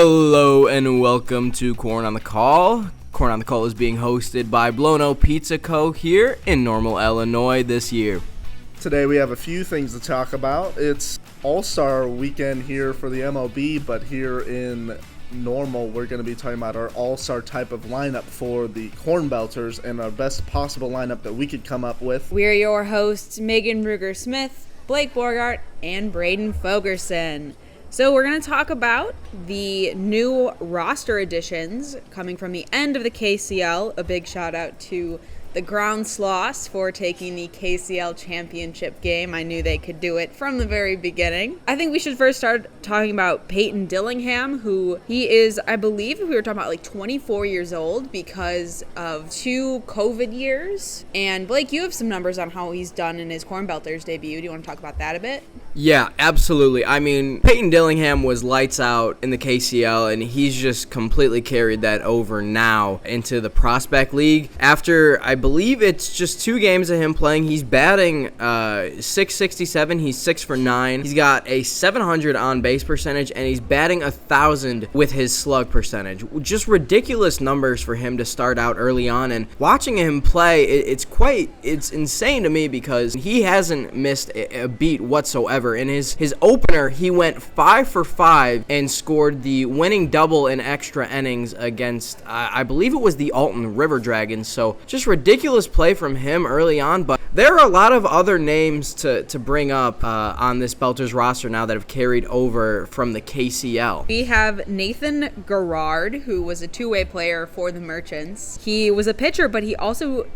Hello and welcome to Corn on the Call. Corn on the Call is being hosted by Blono Pizza Co. here in Normal, Illinois this year. Today we have a few things to talk about. It's All-Star weekend here for the MLB, but here in Normal we're going to be talking about our All-Star type of lineup for the CornBelters and our best possible lineup that we could come up with. We're your hosts, Meagan Ruger-Smith, Blake Borgardt, and Braden Fogerson. So we're going to talk about the new roster additions coming from the end of the KCL. A big shout out to the Ground Sloths for taking the KCL championship game. I knew they could do it from the very beginning. I think we should first start talking about Peyton Dillingham, who he is, I believe we were talking about 24 years old because of 2 COVID years. And Blake, you have some numbers on how he's done in his CornBelters debut. Do you want to talk about that a bit? Yeah, absolutely. I mean, Peyton Dillingham was lights out in the KCL, and he's just completely carried that over now into the Prospect League. After, I believe it's just 2 games of him playing, he's batting .667. He's 6 for 9. He's got a .700 on-base percentage, and he's batting 1,000 with his slug percentage. Just ridiculous numbers for him to start out early on, and watching him play, it's insane to me because he hasn't missed a beat whatsoever. In his opener, he went 5 for 5 and scored the winning double in extra innings against, I believe it was the Alton River Dragons. So just ridiculous play from him early on. But there are a lot of other names to bring up on this Belters roster now that have carried over from the KCL. We have Nathan Gerard, who was a 2-way player for the Merchants. He was a pitcher, but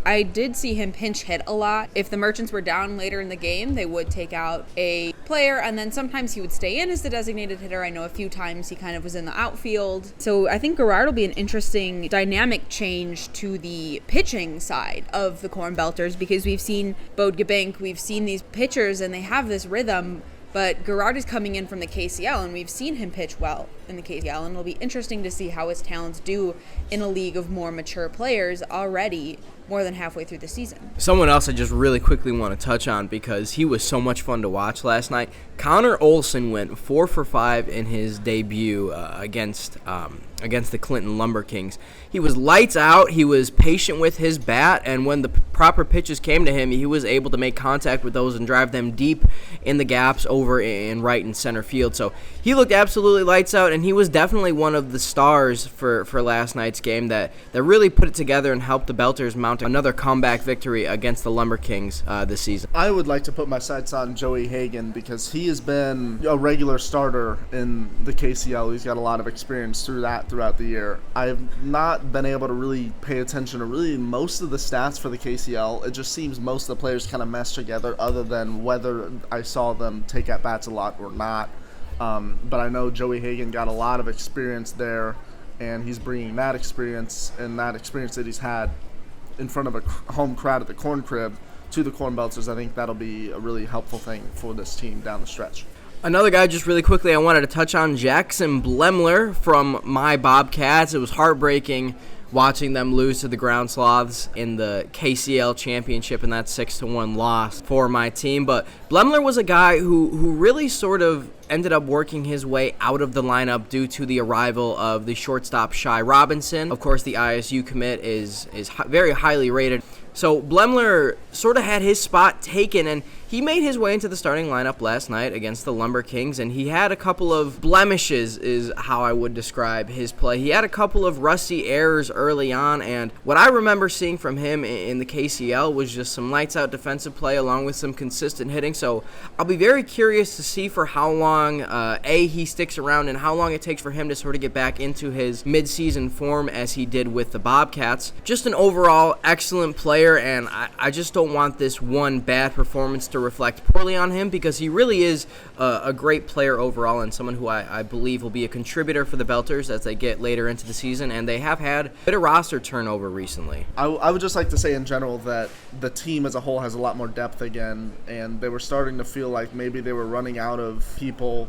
I did see him pinch hit a lot. If the Merchants were down later in the game, they would take out a player, and then sometimes he would stay in as the designated hitter. I know a few times he kind of was in the outfield. So I think Gerard will be an interesting dynamic change to the pitching side of the CornBelters because we've seen Bode Gabank, we've seen these pitchers, and they have this rhythm. But Gerard is coming in from the KCL, and we've seen him pitch well in the KCL, and it'll be interesting to see how his talents do in a league of more mature players already more than halfway through the season. Someone else I just really quickly want to touch on because he was so much fun to watch last night. Connor Olson went 4 for 5 in his debut against the Clinton Lumber Kings. He was lights out. He was patient with his bat, and when the proper pitches came to him, he was able to make contact with those and drive them deep in the gaps over in right and center field. So he looked absolutely lights out, and he was definitely one of the stars for last night's game that really put it together and helped the Belters mount another comeback victory against the Lumber Kings this season. I would like to put my sights on Joey Hagan because he has been a regular starter in the KCL. He's got a lot of experience throughout the year. I've not been able to really pay attention to really most of the stats for the KCL. It just seems most of the players kind of mesh together other than whether I saw them take at bats a lot or not. But I know Joey Hagan got a lot of experience there, and he's bringing that experience that he's had in front of a home crowd at the Corn Crib to the CornBelters. I think that'll be a really helpful thing for this team down the stretch. Another guy, just really quickly, I wanted to touch on Jackson Blemler from my Bobcats. It was heartbreaking watching them lose to the Ground Sloths in the KCL championship and that 6-1 loss for my team. But Blemler was a guy who really sort of ended up working his way out of the lineup due to the arrival of the shortstop Shai Robinson. Of course, the ISU commit is very highly rated. So Blemler sort of had his spot taken, and he made his way into the starting lineup last night against the Lumber Kings, and he had a couple of blemishes is how I would describe his play. He had a couple of rusty errors early on, and what I remember seeing from him in the KCL was just some lights-out defensive play along with some consistent hitting. So I'll be very curious to see for how long he sticks around and how long it takes for him to sort of get back into his mid-season form as he did with the Bobcats. Just an overall excellent player, and I just don't want this one bad performance to reflect poorly on him because he really is a great player overall and someone who I believe will be a contributor for the Belters as they get later into the season, and they have had a bit of roster turnover recently. I would just like to say in general that the team as a whole has a lot more depth again, and they were starting to feel like maybe they were running out of people,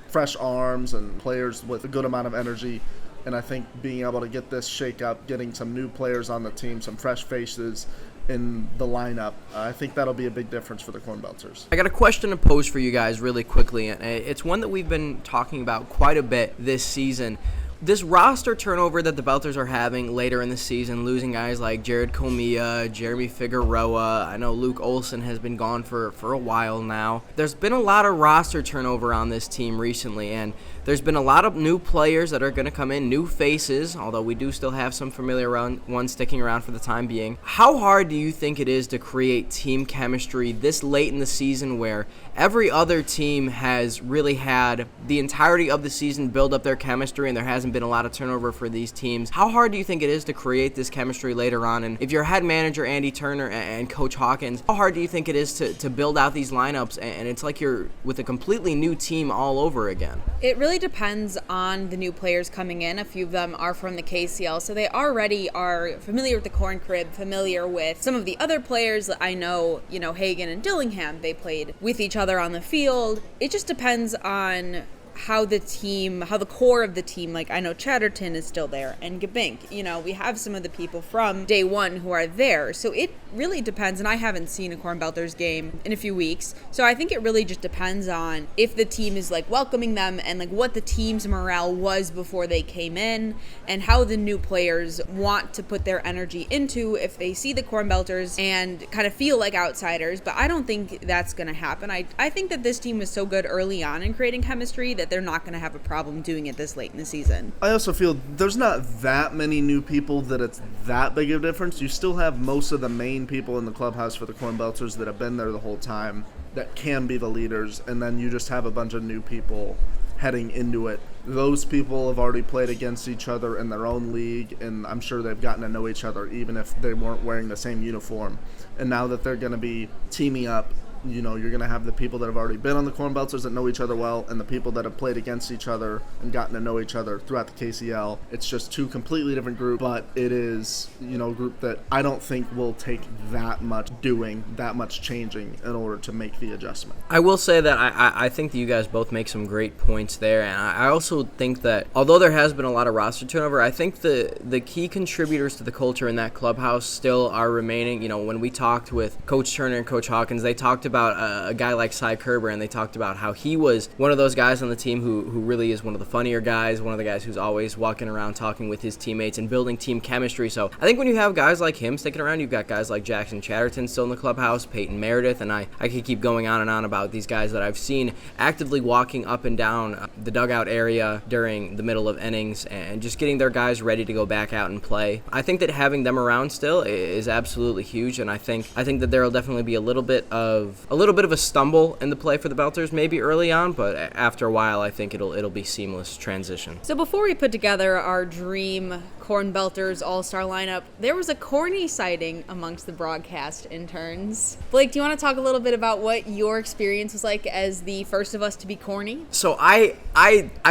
fresh arms and players with a good amount of energy And I think being able to get this shake-up, getting some new players on the team, some fresh faces in the lineup, I think that'll be a big difference for the CornBelters. I got a question to pose for you guys really quickly, and it's one that we've been talking about quite a bit this season. This roster turnover that the Belters are having later in the season, losing guys like Jared Comia, Jeremy Figueroa. I know Luke Olson has been gone for a while now. There's been a lot of roster turnover on this team recently, and there's been a lot of new players that are going to come in, new faces, although we do still have some familiar ones sticking around for the time being. How hard do you think it is to create team chemistry this late in the season where every other team has really had the entirety of the season build up their chemistry and there hasn't been a lot of turnover for these teams? How hard do you think it is to create this chemistry later on? And if you're head manager Andy Turner and Coach Hawkins, how hard do you think it is to build out these lineups and it's like you're with a completely new team all over again? It really depends on the new players coming in. A few of them are from the KCL, so they already are familiar with the Corn Crib, familiar with some of the other players that I know, Hagan and Dillingham, they played with each other on the field. It just depends on how the core of the team, like I know Chatterton is still there and Gabink, we have some of the people from day one who are there. So it really depends, and I haven't seen a CornBelters game in a few weeks. So I think it really just depends on if the team is like welcoming them and like what the team's morale was before they came in and how the new players want to put their energy into if they see the CornBelters and kind of feel like outsiders. But I don't think that's going to happen. I think that this team was so good early on in creating chemistry that they're not going to have a problem doing it this late in the season. I also feel there's not that many new people that it's that big of a difference. You still have most of the main people in the clubhouse for the CornBelters that have been there the whole time that can be the leaders, and then you just have a bunch of new people heading into it. Those people have already played against each other in their own league, and I'm sure they've gotten to know each other even if they weren't wearing the same uniform. And now that they're going to be teaming up, you're going to have the people that have already been on the CornBelters that know each other well and the people that have played against each other and gotten to know each other throughout the KCL. It's just two completely different groups, but it is, a group that I don't think will take that much changing in order to make the adjustment. I will say that I think that you guys both make some great points there, and I also think that although there has been a lot of roster turnover, I think the key contributors to the culture in that clubhouse still are remaining. When we talked with Coach Turner and Coach Hawkins, they talked about a guy like Cy Kerber, and they talked about how he was one of those guys on the team who really is one of the funnier guys, one of the guys who's always walking around talking with his teammates and building team chemistry. So I think when you have guys like him sticking around, you've got guys like Jackson Chatterton still in the clubhouse, Peyton Meredith, and I could keep going on and on about these guys that I've seen actively walking up and down the dugout area during the middle of innings and just getting their guys ready to go back out and play. I think that having them around still is absolutely huge, and I think that there will definitely be a little bit of a stumble in the play for the Belters maybe early on, but after a while I think it'll be seamless transition. So before we put together our dream CornBelters all-star lineup, there was a corny sighting amongst the broadcast interns. Blake, do you want to talk a little bit about what your experience was like as the first of us to be corny? So I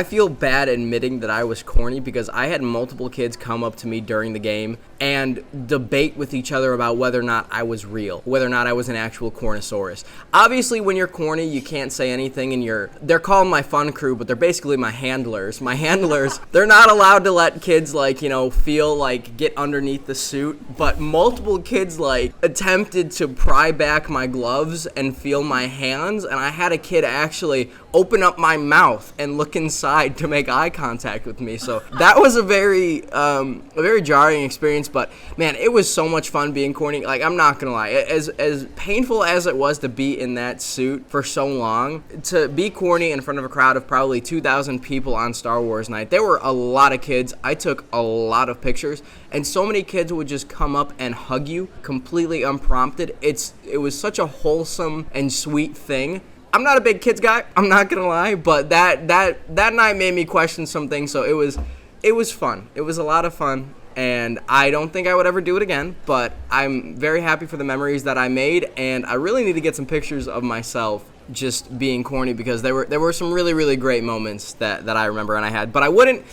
feel bad admitting that I was corny because I had multiple kids come up to me during the game and debate with each other about whether or not I was real, whether or not I was an actual Cornosaurus. Obviously, when you're corny, you can't say anything, and they're called my fun crew, but they're basically my handlers. My handlers, they're not allowed to let kids, feel like get underneath the suit, but multiple kids, attempted to pry back my gloves and feel my hands, and I had a kid actually open up my mouth and look inside to make eye contact with me. So that was a very jarring experience, but man, it was so much fun being corny. I'm not gonna lie, as painful as it was to be in that suit for so long, to be corny in front of a crowd of probably 2,000 people on Star Wars night, there were a lot of kids. I took a lot of pictures, and so many kids would just come up and hug you completely unprompted. It was such a wholesome and sweet thing. I'm not a big kids guy, I'm not gonna lie, but that night made me question some things. So it was fun. It was a lot of fun, and I don't think I would ever do it again, but I'm very happy for the memories that I made, and I really need to get some pictures of myself just being corny because there were some really, really great moments that I remember and I had. But I wouldn't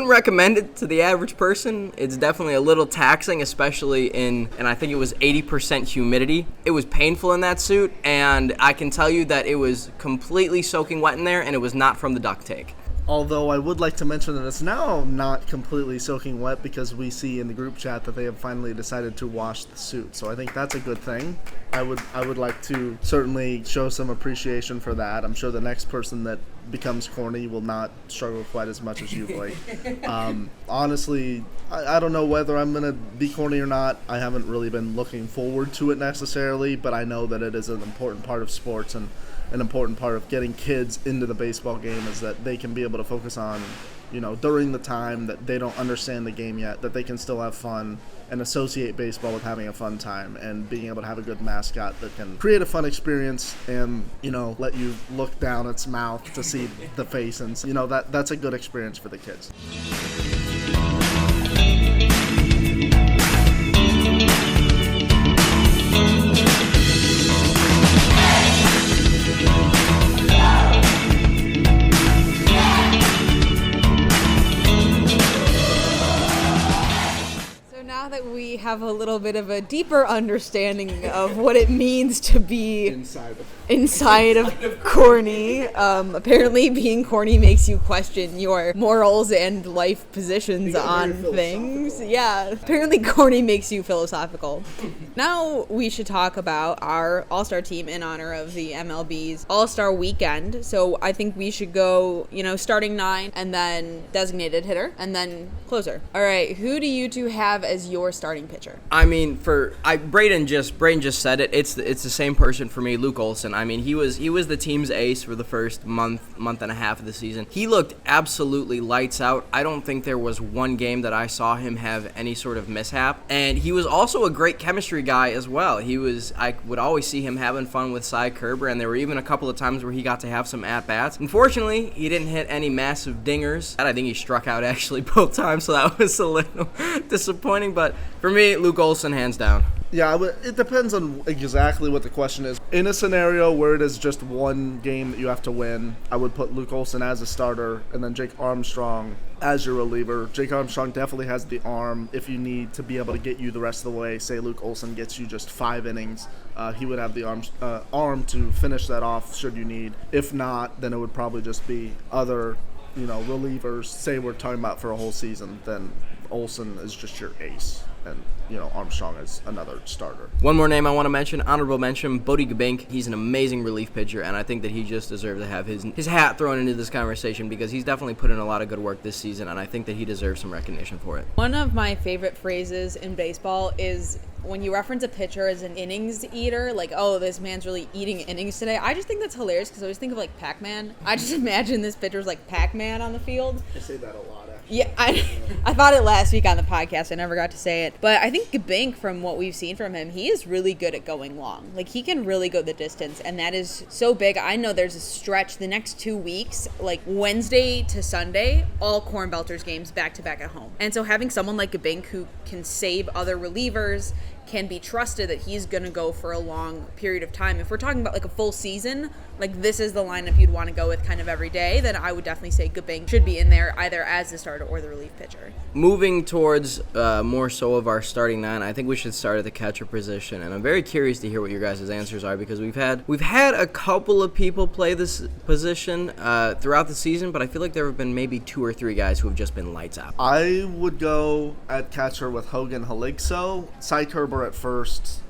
recommend it to the average person. It's definitely a little taxing, especially and I think it was 80% humidity. It was painful in that suit, and I can tell you that it was completely soaking wet in there, and it was not from the duct tape. Although I would like to mention that it's now not completely soaking wet because we see in the group chat that they have finally decided to wash the suit. So I think that's a good thing. I would like to certainly show some appreciation for that. I'm sure the next person that becomes corny will not struggle quite as much as you, Blake. Honestly, I don't know whether I'm going to be corny or not. I haven't really been looking forward to it necessarily, but I know that it is an important part of sports, and an important part of getting kids into the baseball game is that they can be able to focus on, during the time that they don't understand the game yet, that they can still have fun and associate baseball with having a fun time and being able to have a good mascot that can create a fun experience and, let you look down its mouth to see the face. And, that's a good experience for the kids. Now that we have a little bit of a deeper understanding of what it means to be inside of corny, apparently being corny makes you question your morals and life positions on things. Yeah, apparently corny makes you philosophical. Now we should talk about our All-Star team in honor of the MLB's All-Star Weekend. So I think we should go, starting 9 and then designated hitter and then closer. All right, who do you two have as your starting pitcher? I mean, Braden just said it. It's the same person for me, Luke Olson. I mean, he was the team's ace for the first month and a half of the season. He looked absolutely lights out. I don't think there was one game that I saw him have any sort of mishap. And he was also a great chemistry guy as well. I would always see him having fun with Cy Kerber, and there were even a couple of times where he got to have some at-bats. Unfortunately, he didn't hit any massive dingers. I think he struck out actually both times, so that was a little disappointing. But for me, Luke Olson, hands down. Yeah, it depends on exactly what the question is. In a scenario where it is just one game that you have to win, I would put Luke Olson as a starter and then Jake Armstrong as your reliever. Jake Armstrong definitely has the arm if you need to be able to get you the rest of the way. Say Luke Olson gets you just 5 innings. He would have the arm to finish that off should you need. If not, then it would probably just be other relievers. Say we're talking about for a whole season, then Olson is just your ace. And, Armstrong is another starter. One more name I want to mention, honorable mention, Bodie Gabink. He's an amazing relief pitcher, and I think that he just deserves to have his hat thrown into this conversation because he's definitely put in a lot of good work this season, and I think that he deserves some recognition for it. One of my favorite phrases in baseball is when you reference a pitcher as an innings eater, like, oh, this man's really eating innings today. I just think that's hilarious because I always think of, like, Pac-Man. I just imagine this pitcher's like Pac-Man on the field. I say that a lot. Yeah, I thought it last week on the podcast. I never got to say it. But I think Gabink, from what we've seen from him, he is really good at going long. Like, he can really go the distance, and that is so big. I know there's a stretch the next 2 weeks, like Wednesday to Sunday, all CornBelters games back-to-back at home. And so having someone like Gabink who can save other relievers, can be trusted that he's going to go for a long period of time. If we're talking about like a full season, like this is the lineup you'd want to go with kind of every day, then I would definitely say Gabink should be in there either as the starter or the relief pitcher. Moving towards more so of our starting 9, I think we should start at the catcher position, and I'm very curious to hear what your guys' answers are because we've had a couple of people play this position throughout the season, but I feel like there have been maybe 2 or 3 guys who have just been lights out. I would go at catcher with Hogan Haligso, Cy Kerber at first.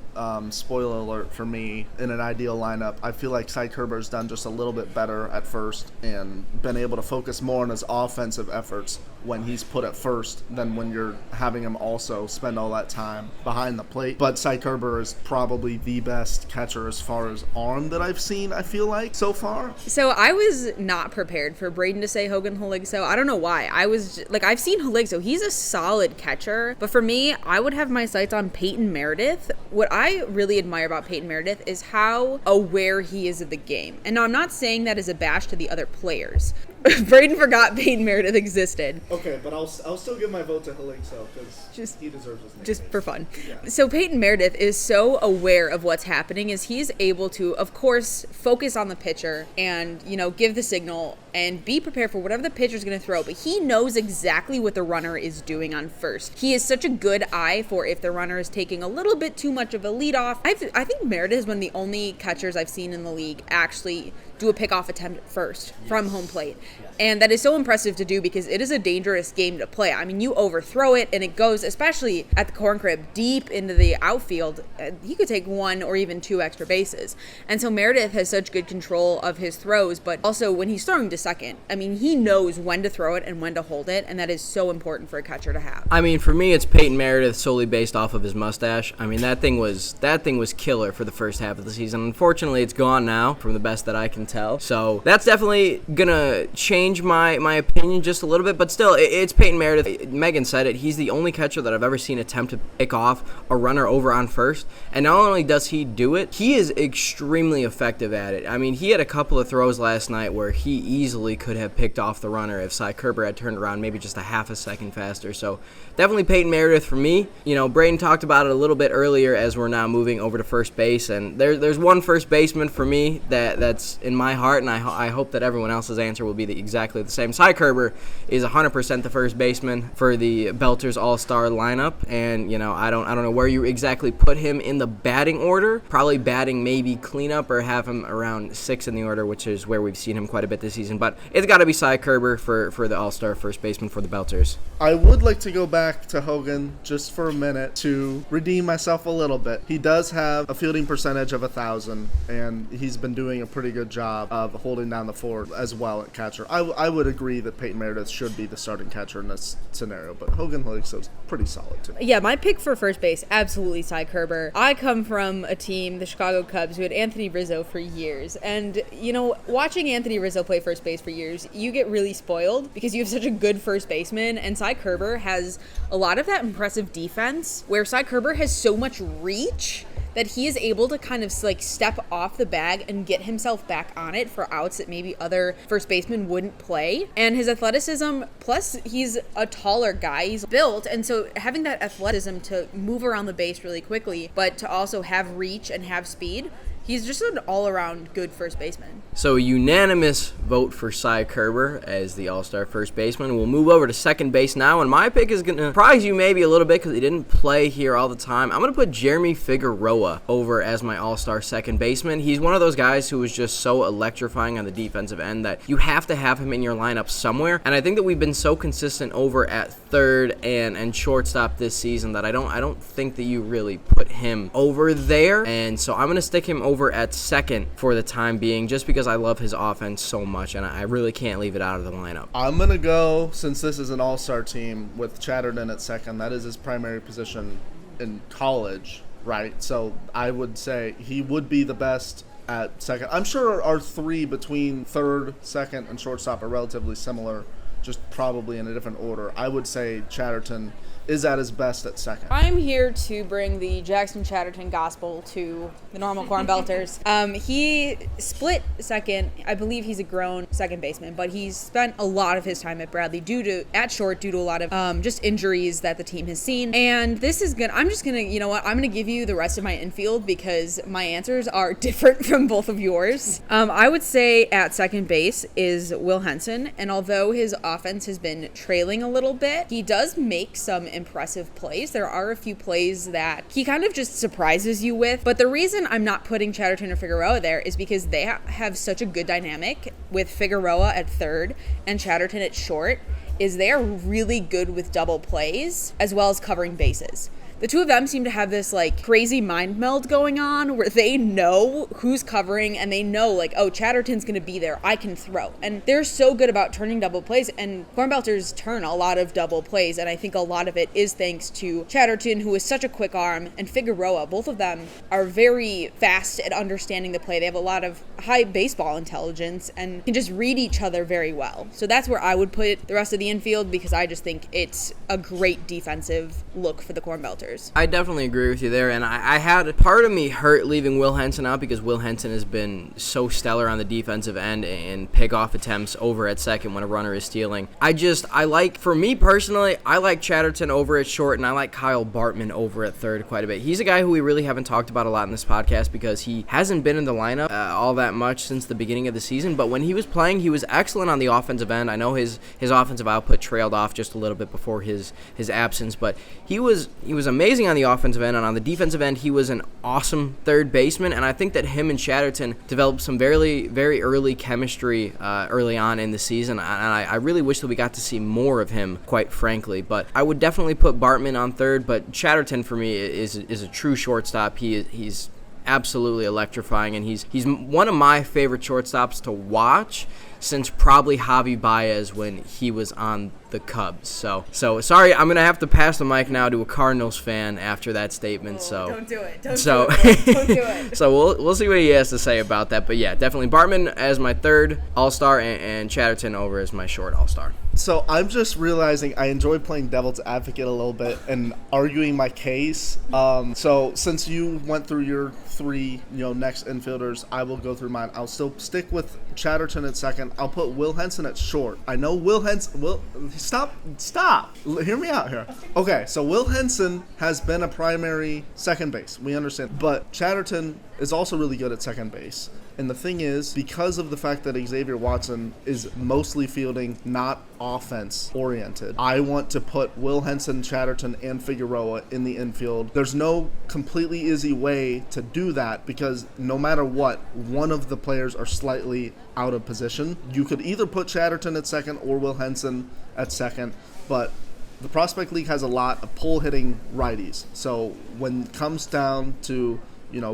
Spoiler alert for me, in an ideal lineup, I feel like Cy Kerber's done just a little bit better at first and been able to focus more on his offensive efforts when he's put at first than when you're having him also spend all that time behind the plate. But Cy Kerber is probably the best catcher as far as arm that I've seen, I feel like, so far. So I was not prepared for Braden to say Hogan Haligso. I don't know why. I've seen Haligso. He's a solid catcher. But for me, I would have my sights on Peyton Meredith. What I really admire about Peyton Meredith is how aware he is of the game. And now I'm not saying that as a bash to the other players. Braden forgot Peyton Meredith existed. Okay, but I'll still give my vote to Haligso because he deserves his name. Just for fun. Yeah. So Peyton Meredith is so aware of what's happening is he's able to, of course, focus on the pitcher and, give the signal and be prepared for whatever the pitcher's going to throw. But he knows exactly what the runner is doing on first. He has such a good eye for if the runner is taking a little bit too much of a lead off. I think Meredith is one of the only catchers I've seen in the league actually do a pickoff attempt first from home plate. And that is so impressive to do because it is a dangerous game to play. I mean, you overthrow it and it goes, especially at the corn crib, deep into the outfield. He could take 1 or even 2 extra bases. And so Meredith has such good control of his throws, but also when he's throwing to second, I mean, he knows when to throw it and when to hold it, and that is so important for a catcher to have. I mean, for me, it's Peyton Meredith solely based off of his mustache. I mean, that thing was killer for the first half of the season. Unfortunately, it's gone now, from the best that I can tell. So that's definitely gonna change my opinion just a little bit, but still, it's Peyton Meredith. Megan said it. He's the only catcher that I've ever seen attempt to pick off a runner over on first. And not only does he do it, he is extremely effective at it. I mean, he had a couple of throws last night where he easily could have picked off the runner if Cy Kerber had turned around maybe just a half a second faster. So definitely Peyton Meredith for me. You know, Braden talked about it a little bit earlier as we're now moving over to first base, and there's one first baseman for me that's in my heart, and I hope that everyone else's answer will be exactly the same. Cy Kerber is 100% the first baseman for the Belters All-Star lineup, and you know, I don't know where you exactly put him in the batting order. Probably batting maybe cleanup or have him around 6 in the order, which is where we've seen him quite a bit this season. But it's got to be Cy Kerber for the All-Star first baseman for the Belters. I would like to go back to Hogan just for a minute to redeem myself a little bit. He does have a fielding percentage of 1,000, and he's been doing a pretty good job of holding down the fort as well at catcher. I would agree that Peyton Meredith should be the starting catcher in this scenario, but Hogan Hulick's pretty solid too. Yeah, my pick for first base, absolutely Cy Kerber. I come from a team, the Chicago Cubs, who had Anthony Rizzo for years, and you know, watching Anthony Rizzo play first base for years, you get really spoiled because you have such a good first baseman, and Cy Kerber has a lot of that impressive defense where Cy Kerber has so much reach that he is able to kind of like step off the bag and get himself back on it for outs that maybe other first basemen wouldn't play. And his athleticism, plus he's a taller guy, he's built, and so having that athleticism to move around the base really quickly, but to also have reach and have speed, he's just an all-around good first baseman. So unanimous vote for Cy Kerber as the All-Star first baseman. We'll move over to second base now, and my pick is going to surprise you maybe a little bit because he didn't play here all the time. I'm going to put Jeremy Figueroa over as my All-Star second baseman. He's one of those guys who is just so electrifying on the defensive end that you have to have him in your lineup somewhere, and I think that we've been so consistent over at third and shortstop this season that I don't think that you really put him over there, and so I'm going to stick him over at second for the time being just because I love his offense so much, and I really can't leave it out of the lineup. I'm going to go, since this is an all-star team, with Chatterton at second. That is his primary position in college, right? So I would say he would be the best at second. I'm sure our three between third, second, and shortstop are relatively similar, just probably in a different order. I would say Chatterton is at his best at second. I'm here to bring the Jackson Chatterton gospel to the Normal CornBelters. He split second. I believe he's a grown second baseman, but he's spent a lot of his time at Bradley due to a lot of just injuries that the team has seen. And this is I'm just gonna, you know what? I'm gonna give you the rest of my infield because my answers are different from both of yours. I would say at second base is Will Henson, and although his offense has been trailing a little bit, he does make some impressive plays. There are a few plays that he kind of just surprises you with, but the reason I'm not putting Chatterton or Figueroa there is because they have such a good dynamic with Figueroa at third and Chatterton at short, is they are really good with double plays as well as covering bases. The two of them seem to have this like crazy mind meld going on where they know who's covering and they know like, oh, Chatterton's going to be there, I can throw. And they're so good about turning double plays, and CornBelters turn a lot of double plays, and I think a lot of it is thanks to Chatterton, who is such a quick arm, and Figueroa. Both of them are very fast at understanding the play. They have a lot of high baseball intelligence and can just read each other very well. So that's where I would put the rest of the infield because I just think it's a great defensive look for the CornBelters. I definitely agree with you there, and I had part of me hurt leaving Will Henson out because Will Henson has been so stellar on the defensive end and pick-off attempts over at second when a runner is stealing. For me personally, I like Chatterton over at short, and I like Kyle Bartman over at third quite a bit. He's a guy who we really haven't talked about a lot in this podcast because he hasn't been in the lineup all that much since the beginning of the season, but when he was playing, he was excellent on the offensive end. I know his offensive output trailed off just a little bit before his absence, but he was amazing on the offensive end, and on the defensive end, he was an awesome third baseman, and I think that him and Chatterton developed some very, very early chemistry early on in the season, and I really wish that we got to see more of him, quite frankly. But I would definitely put Bartman on third, but Chatterton for me is a true shortstop. He's absolutely electrifying, and he's one of my favorite shortstops to watch since probably Javi Baez when he was on the Cubs. So sorry, I'm gonna have to pass the mic now to a Cardinals fan after that statement. Don't do it. Don't do it. So we'll see what he has to say about that. But yeah, definitely Bartman as my third All-Star and Chatterton over as my short All-Star. So I'm just realizing I enjoy playing devil's advocate a little bit and arguing my case. So since you went through your three, next infielders, I will go through mine. I'll still stick with Chatterton at second. I'll put Will Henson at short. I know Will Henson. Stop. Hear me out here. Okay, so Will Henson has been a primary second base. We understand, but Chatterton is also really good at second base. And the thing is, because of the fact that Xavier Watson is mostly fielding, not offense-oriented, I want to put Will Henson, Chatterton, and Figueroa in the infield. There's no completely easy way to do that because no matter what, one of the players are slightly out of position. You could either put Chatterton at second or Will Henson at second, but the Prospect League has a lot of pull-hitting righties. So when it comes down to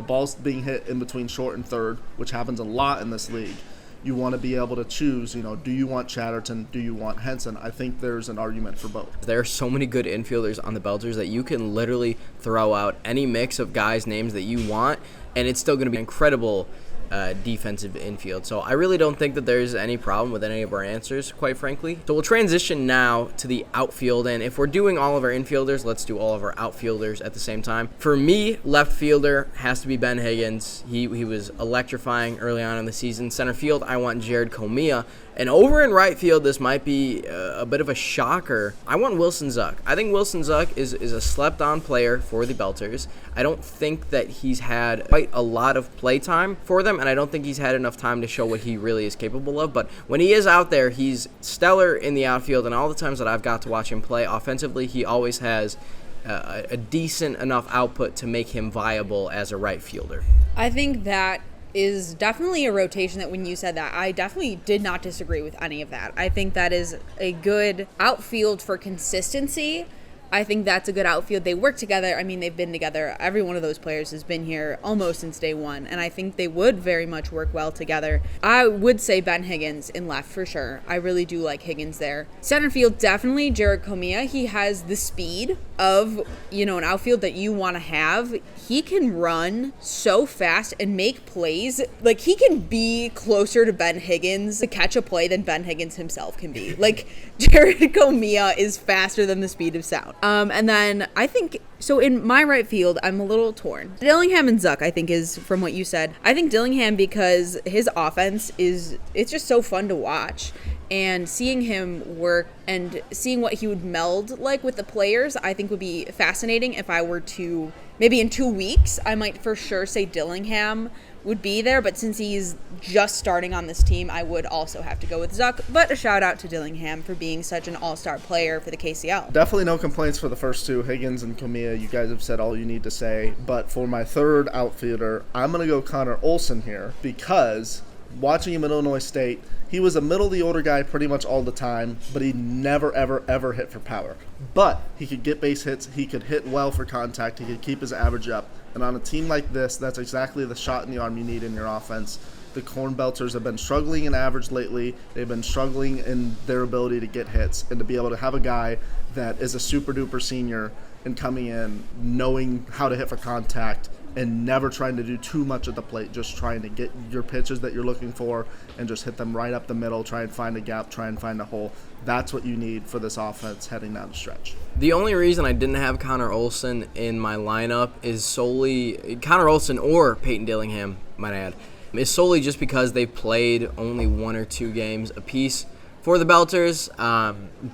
balls being hit in between short and third, which happens a lot in this league, you want to be able to choose, do you want Chatterton, do you want Henson? I think there's an argument for both. There are so many good infielders on the Belters that you can literally throw out any mix of guys' names that you want, and it's still going to be incredible defensive infield. So I really don't think that there's any problem with any of our answers, quite frankly. So we'll transition now to the outfield, and if we're doing all of our infielders, let's do all of our outfielders at the same time. For me, left fielder has to be Ben Higgins. He was electrifying early on in the season. Center field, I want Jared Comia. And over in right field, this might be a bit of a shocker. I want Wilson Zuck. I think Wilson Zuck is a slept-on player for the Belters. I don't think that he's had quite a lot of play time for them, and I don't think he's had enough time to show what he really is capable of. But when he is out there, he's stellar in the outfield, and all the times that I've got to watch him play offensively, he always has a decent enough output to make him viable as a right fielder. I think that is definitely a rotation that when you said that, I definitely did not disagree with any of that. I think that is a good outfield for consistency. I think that's a good outfield. They work together. I mean, they've been together. Every one of those players has been here almost since day one, and I think they would very much work well together. I would say Ben Higgins in left for sure. I really do like Higgins there. Center field, definitely Jared Comia. He has the speed of, an outfield that you want to have. He can run so fast and make plays. Like, he can be closer to Ben Higgins to catch a play than Ben Higgins himself can be. Like, Jared Comia is faster than the speed of sound. And then I think, so in my right field, I'm a little torn. Dillingham and Zuck, I think, is from what you said. I think Dillingham because his offense it's just so fun to watch. And seeing him work and seeing what he would meld like with the players, I think would be fascinating. If I were to, maybe in 2 weeks, I might for sure say Dillingham would be there. But since he's just starting on this team, I would also have to go with Zuck. But a shout out to Dillingham for being such an all-star player for the KCL. Definitely no complaints for the first two, Higgins and Comia. You guys have said all you need to say. But for my third outfielder, I'm going to go Connor Olson here because watching him at Illinois State, he was a middle-of-the-order guy pretty much all the time, but he never, ever, ever hit for power. But he could get base hits. He could hit well for contact. He could keep his average up. And on a team like this, that's exactly the shot in the arm you need in your offense. The CornBelters have been struggling in average lately. They've been struggling in their ability to get hits. And to be able to have a guy that is a super-duper senior and coming in knowing how to hit for contact and never trying to do too much at the plate, just trying to get your pitches that you're looking for and just hit them right up the middle, try and find a gap, try and find a hole. That's what you need for this offense heading down the stretch. The only reason I didn't have Connor Olson in my lineup is solely Connor Olson or Peyton Dillingham, might I add, is solely just because they've played only 1 or 2 games apiece. for the Belters.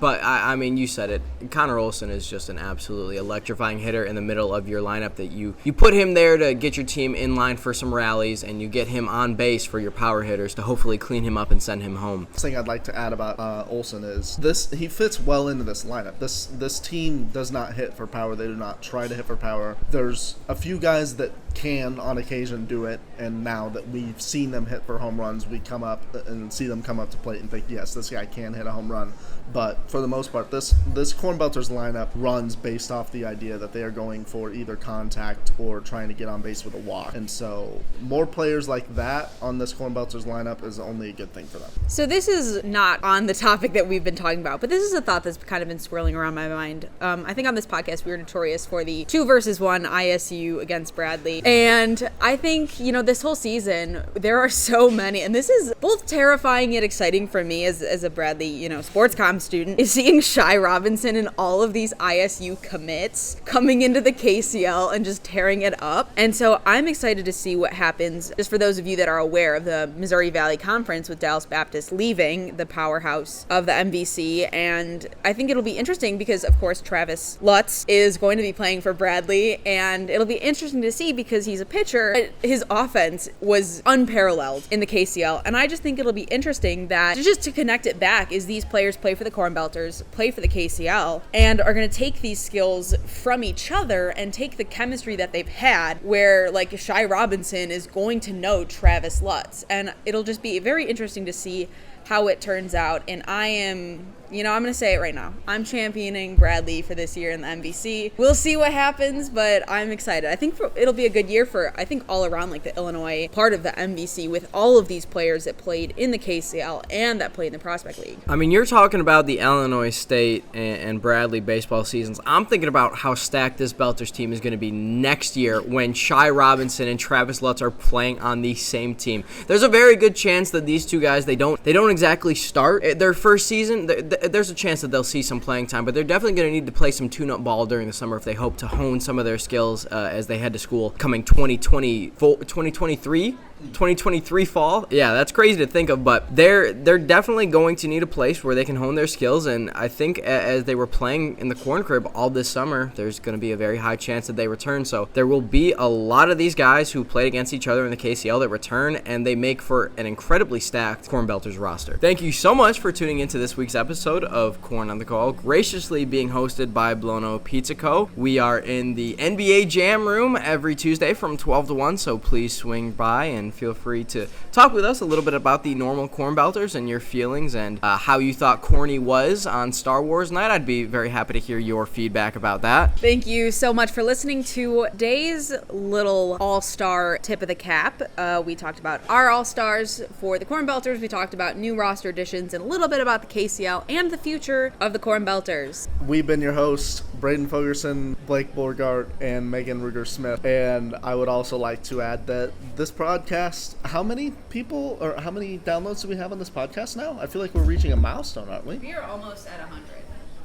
But, I mean, you said it. Connor Olson is just an absolutely electrifying hitter in the middle of your lineup that you put him there to get your team in line for some rallies, and you get him on base for your power hitters to hopefully clean him up and send him home. The thing I'd like to add about Olson is he fits well into this lineup. This team does not hit for power. They do not try to hit for power. There's a few guys that can on occasion do it, and now that we've seen them hit for home runs, we come up and see them come up to plate and think, yes, this guy can hit a home run. But for the most part, this CornBelters lineup runs based off the idea that they are going for either contact or trying to get on base with a walk. And so more players like that on this CornBelters lineup is only a good thing for them. So this is not on the topic that we've been talking about, but this is a thought that's kind of been swirling around my mind. I think on this podcast we were notorious for the 2-versus-1 ISU against Bradley. And I think, this whole season, there are so many, and this is both terrifying yet exciting for me as a Bradley, sports comm student, is seeing Shy Robinson and all of these ISU commits coming into the KCL and just tearing it up. And so I'm excited to see what happens, just for those of you that are aware of the Missouri Valley Conference with Dallas Baptist leaving the powerhouse of the MVC. And I think it'll be interesting because, of course, Travis Lutz is going to be playing for Bradley, and it'll be interesting to see because he's a pitcher. His offense was unparalleled in the KCL, and I just think it'll be interesting that, just to connect it back, is these players play for the CornBelters, play for the KCL, and are going to take these skills from each other and take the chemistry that they've had, where like Shy Robinson is going to know Travis Lutz, and it'll just be very interesting to see how it turns out. And I am, I'm going to say it right now, I'm championing Bradley for this year in the MVC. We'll see what happens, but I'm excited. I think it'll be a good year for, all around, like, the Illinois part of the MVC, with all of these players that played in the KCL and that played in the Prospect League. I mean, you're talking about the Illinois State and Bradley baseball seasons. I'm thinking about how stacked this Belters team is going to be next year when Shy Robinson and Travis Lutz are playing on the same team. There's a very good chance that these two guys, they don't exactly start their first season. There's a chance that they'll see some playing time, but they're definitely going to need to play some tune-up ball during the summer if they hope to hone some of their skills as they head to school coming 2023 fall. Yeah, that's crazy to think of, but they're definitely going to need a place where they can hone their skills. And I think as they were playing in the Corn Crib all this summer, there's going to be a very high chance that they return. So there will be a lot of these guys who played against each other in the KCL that return, and they make for an incredibly stacked CornBelters roster. Thank you so much for tuning into this week's episode of Corn on the Call, graciously being hosted by Blono Pizza Co. We are in the NBA Jam Room every Tuesday from 12 to 1, so please swing by and feel free to talk with us a little bit about the Normal CornBelters and your feelings and how you thought Corny was on Star Wars night. I'd be very happy to hear your feedback about that. Thank you so much for listening to today's little all-star tip of the cap. We talked about our all-stars for the CornBelters. We talked about new roster additions and a little bit about the KCL and the future of the CornBelters. We've been your hosts, Braden Fogerson, Blake Borgardt, and Meagan Ruger-Smith. And I would also like to add that this podcast, how many people or how many downloads do we have on this podcast now? I feel like we're reaching a milestone, aren't we? We are almost at 100.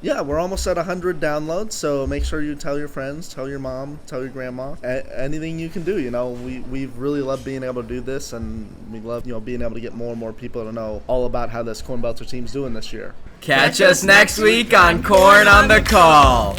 Yeah, we're almost at 100 downloads, so make sure you tell your friends, tell your mom, tell your grandma, anything you can do. We've really loved being able to do this, and we love being able to get more and more people to know all about how this CornBelter team's doing this year. Catch us next week on Corn on the Call.